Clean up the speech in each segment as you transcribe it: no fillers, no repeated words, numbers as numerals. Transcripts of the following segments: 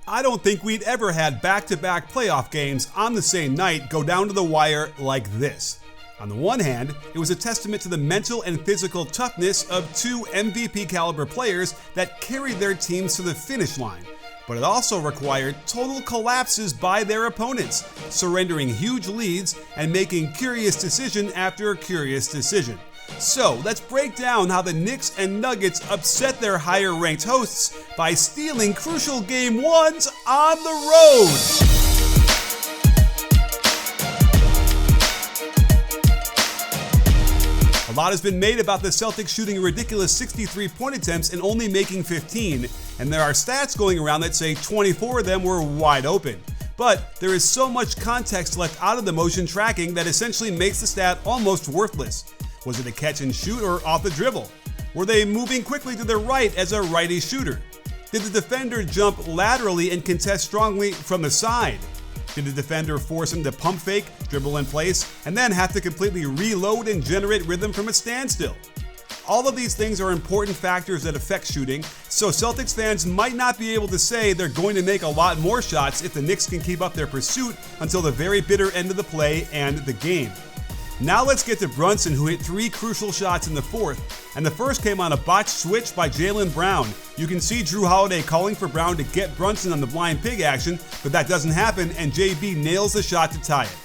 I don't think we'd ever had back-to-back playoff games on the same night go down to the wire like this. On the one hand, it was a testament to the mental and physical toughness of two MVP caliber players that carried their teams to the finish line. But it also required total collapses by their opponents, surrendering huge leads and making curious decision after curious decision. So let's break down how the Knicks and Nuggets upset their higher ranked hosts by stealing crucial game ones on the road. A lot has been made about the Celtics shooting a ridiculous 63 point attempts and only making 15, and there are stats going around that say 24 of them were wide open. But there is so much context left out of the motion tracking that essentially makes the stat almost worthless. Was it a catch and shoot or off the dribble? Were they moving quickly to their right as a righty shooter? Did the defender jump laterally and contest strongly from the side? Did the defender force him to pump fake, dribble in place, and then have to completely reload and generate rhythm from a standstill? All of these things are important factors that affect shooting, so Celtics fans might not be able to say they're going to make a lot more shots if the Knicks can keep up their pursuit until the very bitter end of the play and the game. Now let's get to Brunson, who hit 3 crucial shots in the fourth, and the first came on a botched switch by Jaylen Brown. You can see Jrue Holiday calling for Brown to get Brunson on the blind pig action, but that doesn't happen, and JB nails the shot to tie it.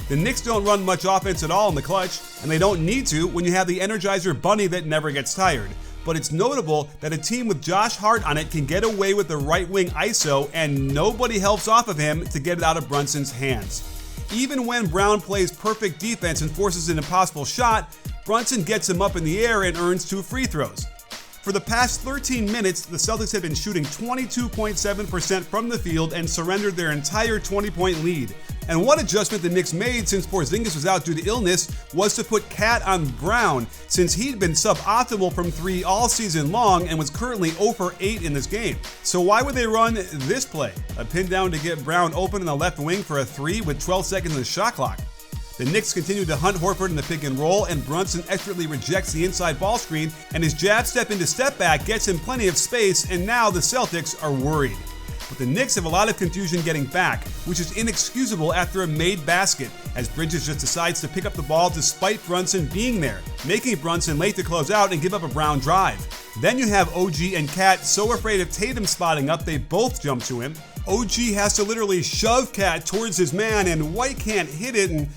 The Knicks don't run much offense at all in the clutch, and they don't need to when you have the Energizer Bunny that never gets tired. But it's notable that a team with Josh Hart on it can get away with the right wing ISO, and nobody helps off of him to get it out of Brunson's hands. Even when Brown plays perfect defense and forces an impossible shot, Brunson gets him up in the air and earns 2 free throws. For the past 13 minutes, the Celtics have been shooting 22.7% from the field and surrendered their entire 20-point lead. And one adjustment the Knicks made since Porzingis was out due to illness was to put Cat on Brown, since he'd been suboptimal from 3 all season long and was currently 0 for 8 in this game. So why would they run this play? A pin down to get Brown open in the left wing for a 3 with 12 seconds in the shot clock. The Knicks continue to hunt Horford in the pick and roll, and Brunson expertly rejects the inside ball screen, and his jab step into step back gets him plenty of space, and now the Celtics are worried. But the Knicks have a lot of confusion getting back, which is inexcusable after a made basket, as Bridges just decides to pick up the ball despite Brunson being there, making Brunson late to close out and give up a Brown drive. Then you have OG and Cat so afraid of Tatum spotting up they both jump to him. OG has to literally shove Cat towards his man, and White can't hit it. And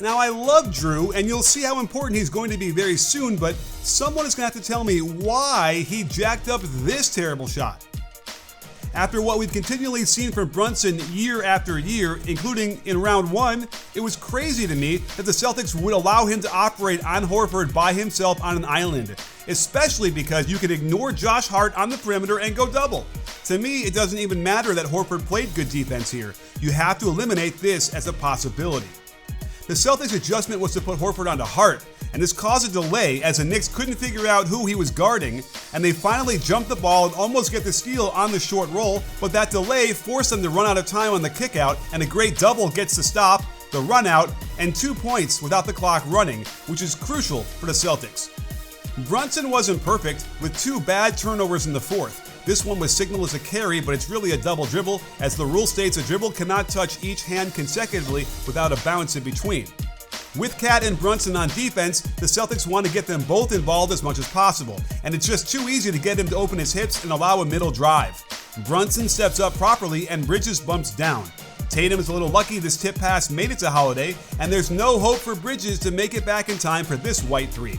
now I love Jrue, and you'll see how important he's going to be very soon, but someone is going to have to tell me why he jacked up this terrible shot. After what we've continually seen from Brunson year after year, including in round 1, it was crazy to me that the Celtics would allow him to operate on Horford by himself on an island, especially because you could ignore Josh Hart on the perimeter and go double. To me, it doesn't even matter that Horford played good defense here. You have to eliminate this as a possibility. The Celtics' adjustment was to put Horford onto Hart, and this caused a delay as the Knicks couldn't figure out who he was guarding, and they finally jumped the ball and almost get the steal on the short roll, but that delay forced them to run out of time on the kickout, and a great double gets the stop, the run out, and 2 points without the clock running, which is crucial for the Celtics. Brunson wasn't perfect, with 2 bad turnovers in the fourth. This one was signaled as a carry, but it's really a double dribble, as the rule states a dribble cannot touch each hand consecutively without a bounce in between. With Cat and Brunson on defense, the Celtics want to get them both involved as much as possible, and it's just too easy to get him to open his hips and allow a middle drive. Brunson steps up properly and Bridges bumps down. Tatum is a little lucky this tip pass made it to Holiday, and there's no hope for Bridges to make it back in time for this white 3.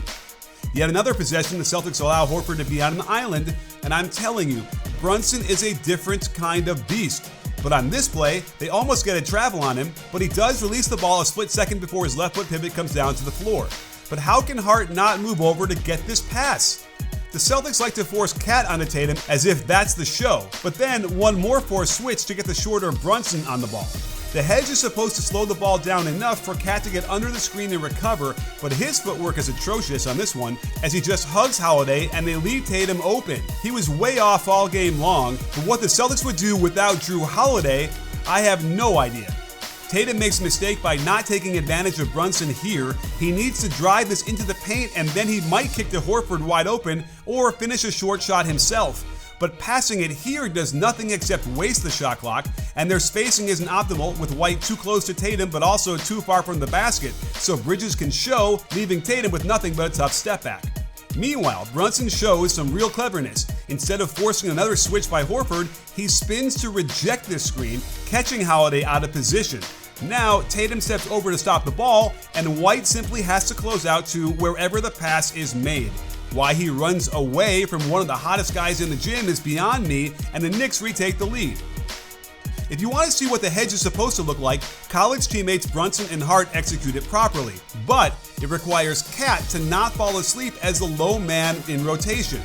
Yet another possession, the Celtics allow Horford to be on an island, and I'm telling you, Brunson is a different kind of beast. But on this play, they almost get a travel on him, but he does release the ball a split second before his left foot pivot comes down to the floor. But how can Hart not move over to get this pass? The Celtics like to force Cat onto Tatum as if that's the show, but then one more force switch to get the shorter Brunson on the ball. The hedge is supposed to slow the ball down enough for Cat to get under the screen and recover, but his footwork is atrocious on this one as he just hugs Holiday and they leave Tatum open. He was way off all game long, but what the Celtics would do without Jrue Holiday, I have no idea. Tatum makes a mistake by not taking advantage of Brunson here. He needs to drive this into the paint and then he might kick to Horford wide open or finish a short shot himself. but passing it here does nothing except waste the shot clock, and their spacing isn't optimal, with White too close to Tatum but also too far from the basket, so Bridges can show, leaving Tatum with nothing but a tough step back. Meanwhile, Brunson shows some real cleverness. Instead of forcing another switch by Horford, he spins to reject this screen, catching Holiday out of position. Now, Tatum steps over to stop the ball, and White simply has to close out to wherever the pass is made. Why he runs away from one of the hottest guys in the gym is beyond me, and the Knicks retake the lead. If you want to see what the hedge is supposed to look like, college teammates Brunson and Hart execute it properly, but it requires Cat to not fall asleep as the low man in rotation.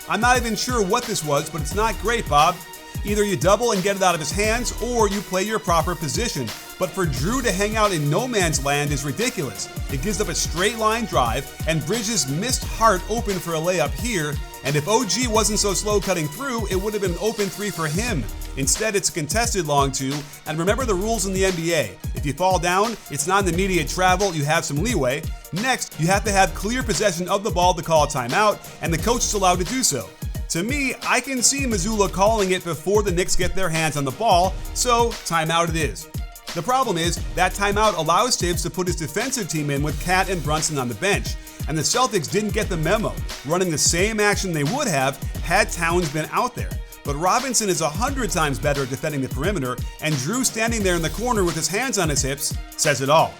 I'm not even sure what this was, but it's not great, Bob. Either you double and get it out of his hands, or you play your proper position. But for Drew to hang out in no man's land is ridiculous. It gives up a straight line drive, and Bridges missed Hart open for a layup here, and if OG wasn't so slow cutting through, it would have been an open three for him. Instead, it's a contested long two, and remember the rules in the NBA. If you fall down, it's not an immediate travel, you have some leeway. Next, you have to have clear possession of the ball to call a timeout, and the coach is allowed to do so. To me, I can see Mazzulla calling it before the Knicks get their hands on the ball, so timeout it is. The problem is, that timeout allows Tibbs to put his defensive team in with Cat and Brunson on the bench, and the Celtics didn't get the memo, running the same action they would have had Towns been out there. But Robinson is 100 times better at defending the perimeter, and Drew standing there in the corner with his hands on his hips says it all.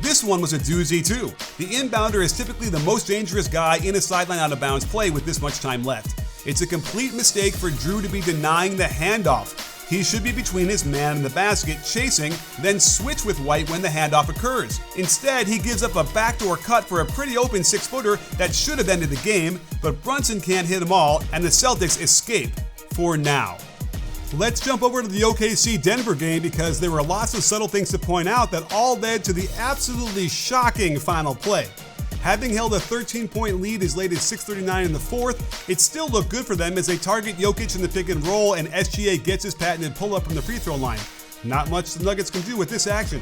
This one was a doozy too. The inbounder is typically the most dangerous guy in a sideline out of bounds play with this much time left. It's a complete mistake for Drew to be denying the handoff. He should be between his man and the basket, chasing, then switch with White when the handoff occurs. Instead, he gives up a backdoor cut for a pretty open 6-footer that should have ended the game, but Brunson can't hit them all, and the Celtics escape, for now. Let's jump over to the OKC-Denver game because there were lots of subtle things to point out that all led to the absolutely shocking final play. Having held a 13-point lead as late as 6:39 in the fourth, it still looked good for them as they target Jokic in the pick and roll, and SGA gets his patented pull-up from the free throw line. Not much the Nuggets can do with this action.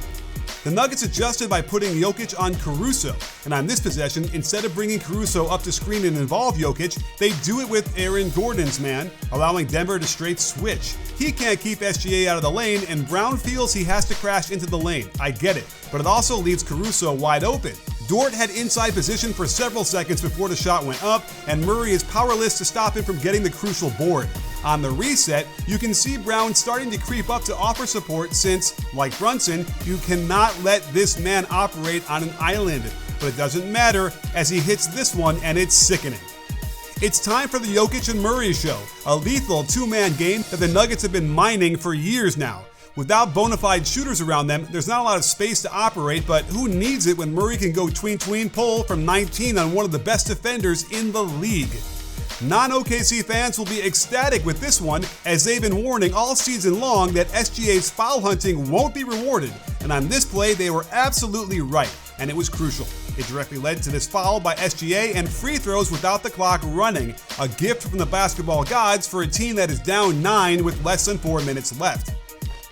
The Nuggets adjusted by putting Jokic on Caruso, and on this possession, instead of bringing Caruso up to screen and involve Jokic, they do it with Aaron Gordon's man, allowing Denver to straight switch. He can't keep SGA out of the lane, and Brown feels he has to crash into the lane. I get it, but it also leaves Caruso wide open. Dort had inside position for several seconds before the shot went up, and Murray is powerless to stop him from getting the crucial board. On the reset, you can see Brown starting to creep up to offer support since, like Brunson, you cannot let this man operate on an island. But it doesn't matter as he hits this one and it's sickening. It's time for the Jokic and Murray show, a lethal two-man game that the Nuggets have been mining for years now. Without bona fide shooters around them, there's not a lot of space to operate, but who needs it when Murray can go tween pull from 19 on one of the best defenders in the league? Non-OKC fans will be ecstatic with this one, as they've been warning all season long that SGA's foul hunting won't be rewarded, and on this play they were absolutely right, and it was crucial. It directly led to this foul by SGA and free throws without the clock running, a gift from the basketball gods for a team that is down 9 with less than 4 minutes left.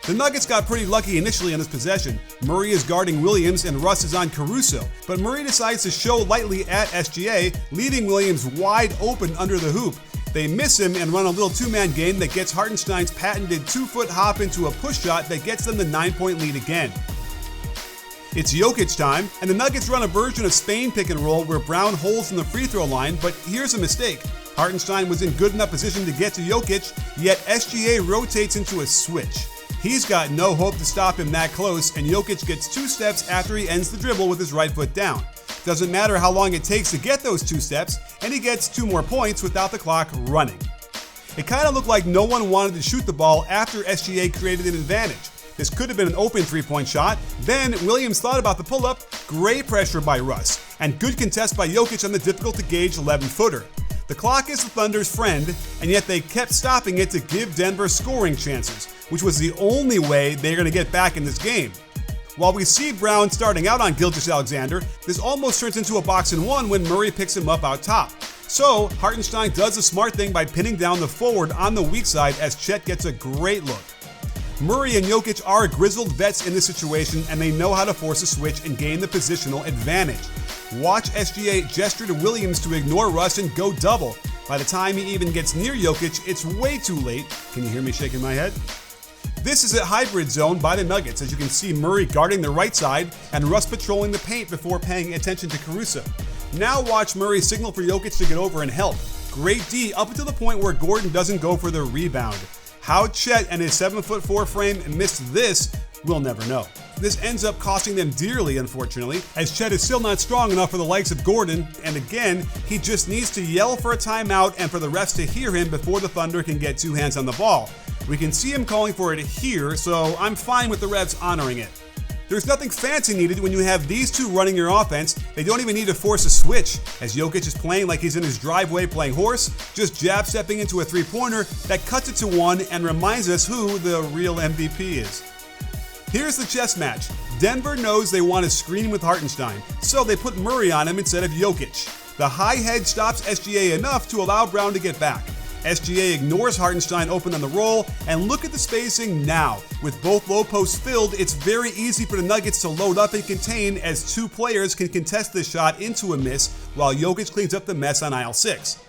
The Nuggets got pretty lucky initially on this possession. Murray is guarding Williams and Russ is on Caruso, but Murray decides to show lightly at SGA, leaving Williams wide open under the hoop. They miss him and run a little two-man game that gets Hartenstein's patented 2-foot hop into a push shot that gets them the 9-point lead again. It's Jokic time, and the Nuggets run a version of Spain pick and roll where Brown holds in the free throw line, but here's a mistake. Hartenstein was in good enough position to get to Jokic, yet SGA rotates into a switch. He's got no hope to stop him that close, and Jokic gets 2 steps after he ends the dribble with his right foot down. Doesn't matter how long it takes to get those 2 steps, and he gets 2 more points without the clock running. It kind of looked like no one wanted to shoot the ball after SGA created an advantage. This could have been an open 3-point shot. Then Williams thought about the pull-up, great pressure by Russ, and good contest by Jokic on the difficult-to-gauge 11-footer. The clock is the Thunder's friend, and yet they kept stopping it to give Denver scoring chances, which was the only way they're going to get back in this game. While we see Brown starting out on Gilgeous-Alexander, this almost turns into a box-and-1 when Murray picks him up out top. So Hartenstein does a smart thing by pinning down the forward on the weak side as Chet gets a great look. Murray and Jokic are grizzled vets in this situation, and they know how to force a switch and gain the positional advantage. Watch SGA gesture to Williams to ignore Russ and go double. By the time he even gets near Jokic, it's way too late. Can you hear me shaking my head? This is a hybrid zone by the Nuggets, as you can see Murray guarding the right side and Russ patrolling the paint before paying attention to Caruso. Now watch Murray signal for Jokic to get over and help. Great D up until the point where Gordon doesn't go for the rebound. How Chet and his 7'4" frame missed this, we'll never know. This ends up costing them dearly, unfortunately, as Chet is still not strong enough for the likes of Gordon, and again, he just needs to yell for a timeout and for the refs to hear him before the Thunder can get two hands on the ball. We can see him calling for it here, so I'm fine with the refs honoring it. There's nothing fancy needed when you have these two running your offense. They don't even need to force a switch, as Jokic is playing like he's in his driveway playing horse, just jab stepping into a three-pointer that cuts it to one and reminds us who the real MVP is. Here's the chess match. Denver knows they want to screen with Hartenstein, so they put Murray on him instead of Jokic. The high head stops SGA enough to allow Brown to get back. SGA ignores Hartenstein open on the roll, and look at the spacing now. With both low posts filled, it's very easy for the Nuggets to load up and contain, as two players can contest this shot into a miss while Jokic cleans up the mess on aisle 6.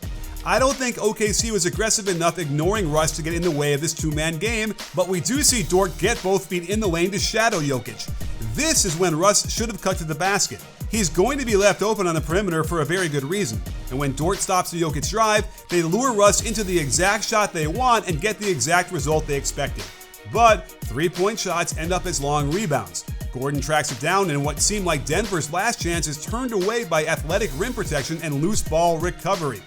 I don't think OKC was aggressive enough ignoring Russ to get in the way of this two-man game, but we do see Dort get both feet in the lane to shadow Jokic. This is when Russ should have cut to the basket. He's going to be left open on the perimeter for a very good reason. And when Dort stops the Jokic drive, they lure Russ into the exact shot they want and get the exact result they expected. But three-point shots end up as long rebounds. Gordon tracks it down, and what seemed like Denver's last chance is turned away by athletic rim protection and loose ball recovery.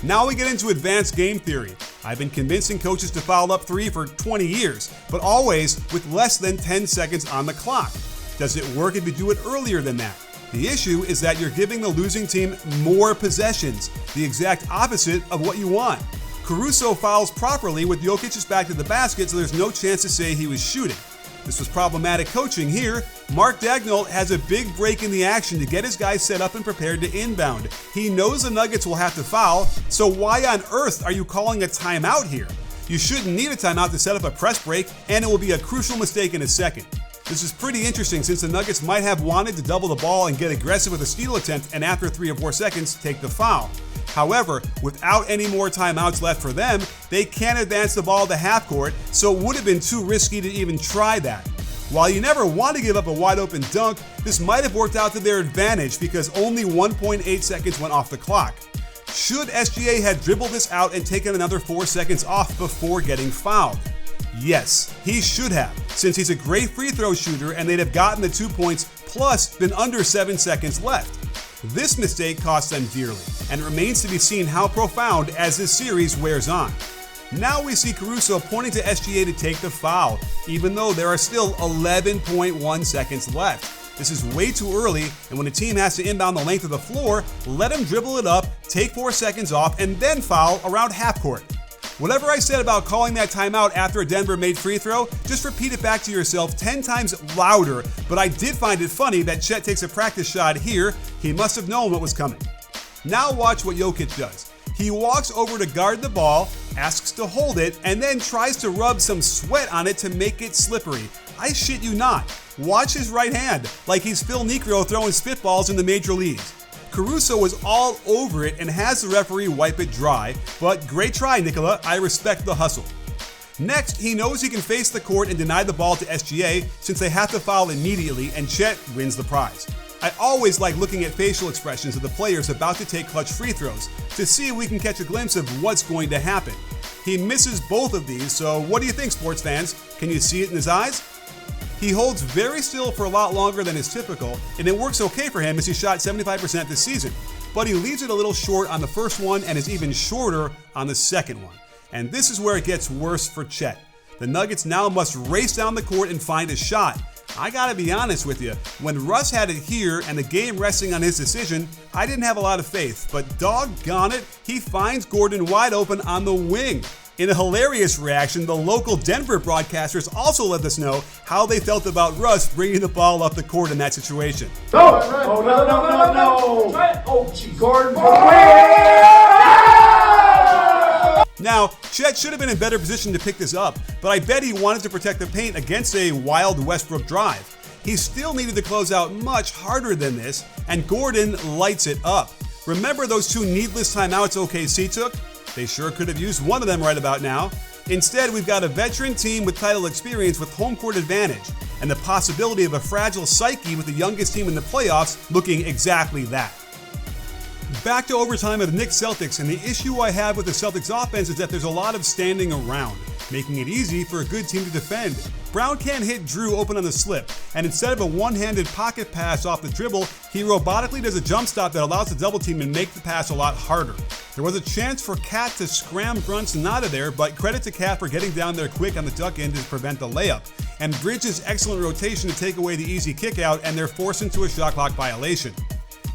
Now we get into advanced game theory. I've been convincing coaches to foul up three for 20 years, but always with less than 10 seconds on the clock. Does it work if you do it earlier than that? The issue is that you're giving the losing team more possessions, the exact opposite of what you want. Caruso fouls properly with Jokic's back to the basket, so there's no chance to say he was shooting. This was problematic coaching here. Mark Daigneault has a big break in the action to get his guys set up and prepared to inbound. He knows the Nuggets will have to foul, so why on earth are you calling a timeout here? You shouldn't need a timeout to set up a press break, and it will be a crucial mistake in a second. This is pretty interesting since the Nuggets might have wanted to double the ball and get aggressive with a steal attempt and after 3 or 4 seconds take the foul. However, without any more timeouts left for them, they can't advance the ball to half court, so it would have been too risky to even try that. While you never want to give up a wide open dunk, this might have worked out to their advantage because only 1.8 seconds went off the clock. Should SGA have dribbled this out and taken another 4 seconds off before getting fouled? Yes, he should have, since he's a great free throw shooter and they'd have gotten the 2 points plus been under 7 seconds left. This mistake cost them dearly, and it remains to be seen how profound as this series wears on. Now we see Caruso pointing to SGA to take the foul, even though there are still 11.1 seconds left. This is way too early, and when a team has to inbound the length of the floor, let them dribble it up, take 4 seconds off, and then foul around half court. Whatever I said about calling that timeout after a Denver made free throw, just repeat it back to yourself 10 times louder, but I did find it funny that Chet takes a practice shot here. He must have known what was coming. Now watch what Jokic does. He walks over to guard the ball, asks to hold it, and then tries to rub some sweat on it to make it slippery. I shit you not. Watch his right hand, like he's Phil Niekro throwing spitballs in the major leagues. Caruso was all over it and has the referee wipe it dry, but great try, Nicola. I respect the hustle. Next, he knows he can face the court and deny the ball to SGA since they have to foul immediately, and Chet wins the prize. I always like looking at facial expressions of the players about to take clutch free throws to see if we can catch a glimpse of what's going to happen. He misses both of these, so what do you think, sports fans? Can you see it in his eyes? He holds very still for a lot longer than is typical, and it works okay for him as he shot 75% this season. But he leaves it a little short on the first one and is even shorter on the second one. And this is where it gets worse for Chet. The Nuggets now must race down the court and find a shot. I gotta be honest with you, when Russ had it here and the game resting on his decision, I didn't have a lot of faith, but doggone it, he finds Gordon wide open on the wing. In a hilarious reaction, the local Denver broadcasters also let us know how they felt about Russ bringing the ball up the court in that situation. No! Oh, no. Oh, geez. Gordon. Now, Chet should have been in better position to pick this up, but I bet he wanted to protect the paint against a wild Westbrook drive. He still needed to close out much harder than this, and Gordon lights it up. Remember those 2 needless timeouts OKC took? They sure could have used one of them right about now. Instead, we've got a veteran team with title experience with home court advantage, and the possibility of a fragile psyche with the youngest team in the playoffs looking exactly that. Back to overtime of the Knicks Celtics, and the issue I have with the Celtics offense is that there's a lot of standing around, making it easy for a good team to defend. Brown can't hit Drew open on the slip, and instead of a one-handed pocket pass off the dribble, he robotically does a jump stop that allows the double team to make the pass a lot harder. There was a chance for Cat to scram Brunson out of there, but credit to Cat for getting down there quick on the duck end to prevent the layup, and Bridges' excellent rotation to take away the easy kick out, and they're forced into a shot clock violation.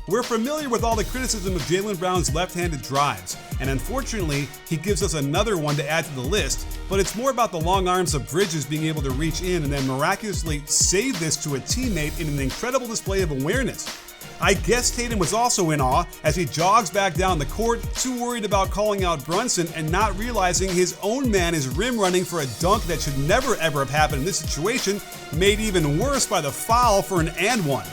We're familiar with all the criticism of Jaylen Brown's left-handed drives, and unfortunately, he gives us another one to add to the list, but it's more about the long arms of Bridges being able to reach in and then miraculously save this to a teammate in an incredible display of awareness. I guess Tatum was also in awe as he jogs back down the court, too worried about calling out Brunson and not realizing his own man is rim running for a dunk that should never ever have happened in this situation, made even worse by the foul for an and one.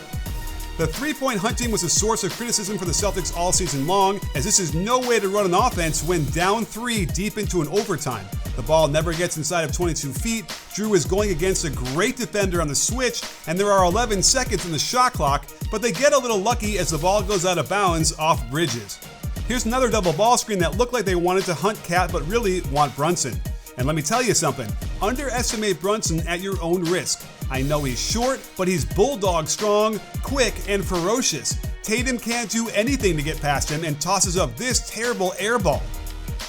The three-point hunting was a source of criticism for the Celtics all season long, as this is no way to run an offense when down 3 deep into an overtime. The ball never gets inside of 22 feet, Drew is going against a great defender on the switch, and there are 11 seconds in the shot clock, but they get a little lucky as the ball goes out of bounds off Bridges. Here's another double ball screen that looked like they wanted to hunt Cat but really want Brunson. And let me tell you something, underestimate Brunson at your own risk. I know he's short, but he's bulldog strong, quick, and ferocious. Tatum can't do anything to get past him and tosses up this terrible air ball.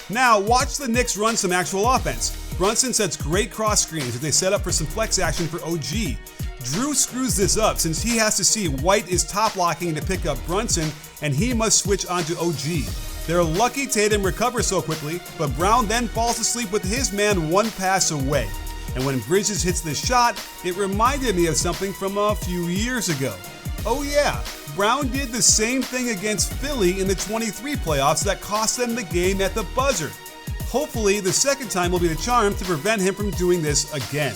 Now, watch the Knicks run some actual offense. Brunson sets great cross screens as they set up for some flex action for OG. Drew screws this up since he has to see White is top locking to pick up Brunson, and he must switch onto OG. They're lucky Tatum recovers so quickly, but Brown then falls asleep with his man one pass away. And when Bridges hits the shot, it reminded me of something from a few years ago. Oh yeah, Brown did the same thing against Philly in the 23 playoffs that cost them the game at the buzzer. Hopefully, the second time will be the charm to prevent him from doing this again.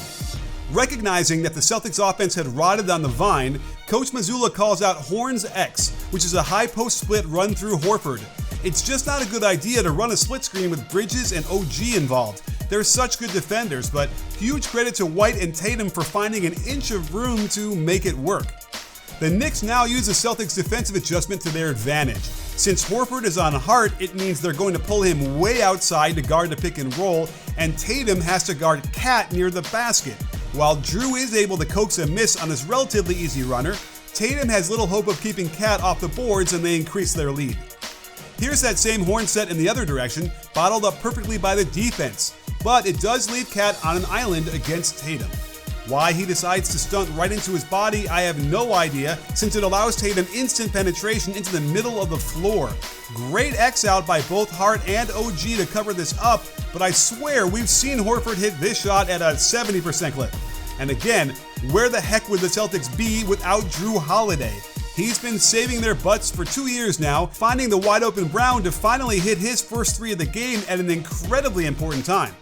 Recognizing that the Celtics offense had rotted on the vine, Coach Mazzulla calls out Horns X, which is a high post split run through Horford. It's just not a good idea to run a split screen with Bridges and OG involved. They're such good defenders, but huge credit to White and Tatum for finding an inch of room to make it work. The Knicks now use the Celtics' defensive adjustment to their advantage. Since Horford is on Hart, it means they're going to pull him way outside to guard the pick and roll, and Tatum has to guard Cat near the basket. While Drew is able to coax a miss on this relatively easy runner, Tatum has little hope of keeping Cat off the boards and they increase their lead. Here's that same horn set in the other direction, bottled up perfectly by the defense. But it does leave Cat on an island against Tatum. Why he decides to stunt right into his body, I have no idea, since it allows Tatum instant penetration into the middle of the floor. Great X out by both Hart and OG to cover this up, but I swear we've seen Horford hit this shot at a 70% clip. And again, where the heck would the Celtics be without Drew Holiday? He's been saving their butts for 2 years now, finding the wide open Brown to finally hit his first 3 of the game at an incredibly important time.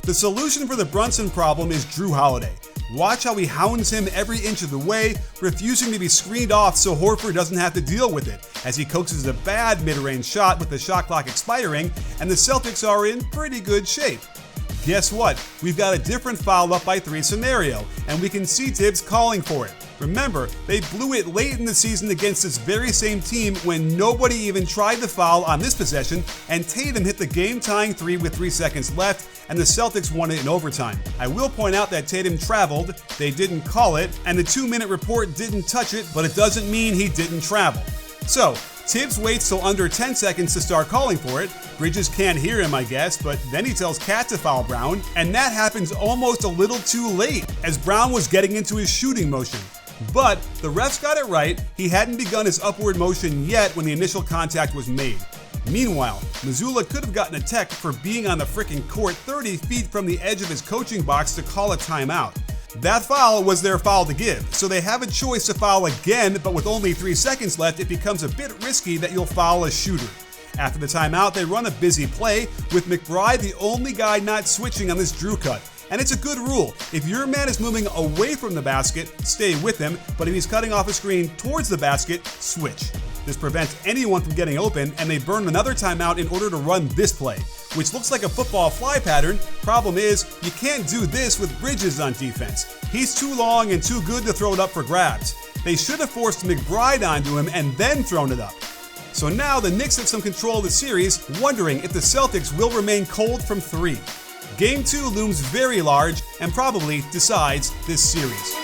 The solution for the Brunson problem is Drew Holiday. Watch how he hounds him every inch of the way, refusing to be screened off so Horford doesn't have to deal with it, as he coaxes a bad mid-range shot with the shot clock expiring, and the Celtics are in pretty good shape. Guess what? We've got a different foul up by 3 scenario, and we can see Tibbs calling for it. Remember, they blew it late in the season against this very same team when nobody even tried the foul on this possession, and Tatum hit the game-tying 3 with 3 seconds left, and the Celtics won it in overtime. I will point out that Tatum traveled, they didn't call it, and the 2-minute report didn't touch it, but it doesn't mean he didn't travel. So, Tibbs waits till under 10 seconds to start calling for it. Bridges can't hear him, I guess, but then he tells Cat to foul Brown, and that happens almost a little too late, as Brown was getting into his shooting motion. But the refs got it right, he hadn't begun his upward motion yet when the initial contact was made. Meanwhile, Mazzulla could have gotten a tech for being on the frickin' court 30 feet from the edge of his coaching box to call a timeout. That foul was their foul to give, so they have a choice to foul again, but with only 3 seconds left, it becomes a bit risky that you'll foul a shooter. After the timeout, they run a busy play, with McBride the only guy not switching on this Drew cut. And it's a good rule. If your man is moving away from the basket, stay with him, but if he's cutting off a screen towards the basket, switch. This prevents anyone from getting open, and they burn another timeout in order to run this play, which looks like a football fly pattern. Problem is, you can't do this with Bridges on defense. He's too long and too good to throw it up for grabs. They should have forced McBride onto him and then thrown it up. So now the Knicks have some control of the series, wondering if the Celtics will remain cold from 3. Game 2 looms very large and probably decides this series.